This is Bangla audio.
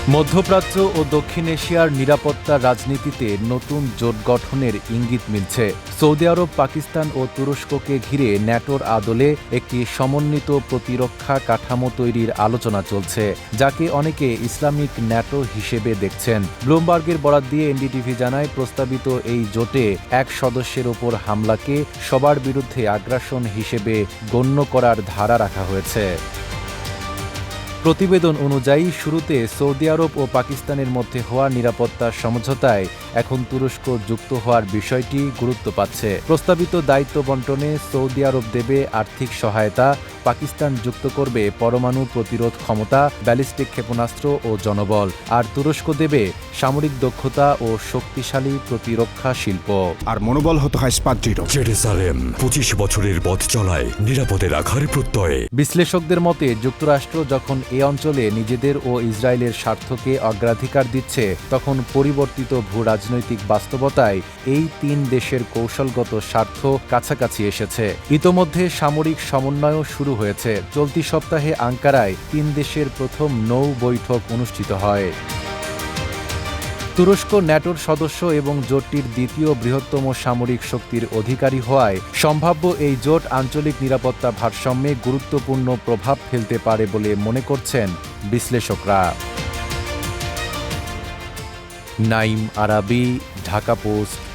মধ্যপ্রাচ্য ও দক্ষিণ এশিয়ার নিরাপত্তা রাজনীতিতে নতুন জোট গঠনের ইঙ্গিত মিলছে। সৌদি আরব, পাকিস্তান ও তুরস্ককে ঘিরে ন্যাটোর আদলে একটি সমন্বিত প্রতিরক্ষা কাঠামো তৈরির আলোচনা চলছে, যাকে অনেকে ইসলামিক ন্যাটো হিসেবে দেখছেন। ব্লুমবার্গের বরাত দিয়ে এনডিটিভি জানায়, প্রস্তাবিত এই জোটে এক সদস্যের ওপর হামলাকে সবার বিরুদ্ধে আগ্রাসন হিসেবে গণ্য করার ধারা রাখা হয়েছে। প্রতিবেদন অনুযায়ী শুরুতে সৌদি আরব ও পাকিস্তানের মধ্যে হওয়া নিরাপত্তা সমঝোতায় এখন তুরস্ক যুক্ত হওয়ার বিষয়টি গুরুত্ব পাচ্ছে। প্রস্তাবিত দায়িত্ব বণ্টনে সৌদি আরব দেবে আর্থিক সহায়তা, পাকিস্তান যুক্ত করবে পরমাণু প্রতিরোধ ক্ষমতা, ব্যালিস্টিক ক্ষেপণাস্ত্র ও জনবল, আর তুরস্ক দেবে সামরিক দক্ষতা ও শক্তিশালী প্রতিরক্ষা শিল্প। আর মনোবল হতে হয় স্পাত-দৃঢ়। জেরুসালেম ২৫ বছরের পথ চলায় নিরাপদে রাখার প্রত্যয়ে। বিশ্লেষকদের মতে, যুক্তরাষ্ট্র যখন এ অঞ্চলে নিজেদের ও ইসরায়েলের স্বার্থকে অগ্রাধিকার দিচ্ছে, তখন পরিবর্তিত ভূ-রাজনৈতিক বাস্তবতায় এই তিন দেশের কৌশলগত স্বার্থ কাছাকাছি এসেছে। ইতোমধ্যে সামরিক সমন্বয়ও শুরু হয়েছে। চলতি সপ্তাহে আঙ্কারায় তিন দেশের প্রথম নৌ বৈঠক অনুষ্ঠিত হয়। তুরস্ক ন্যাটোর সদস্য এবং জোটটির দ্বিতীয় বৃহত্তম সামরিক শক্তির অধিকারী হওয়ায় সম্ভাব্য এই জোট আঞ্চলিক নিরাপত্তা ভারসাম্যে গুরুত্বপূর্ণ প্রভাব ফেলতে পারে বলে মনে করছেন বিশ্লেষকরা। নাইম আরাবী, ঢাকা পোস্ট।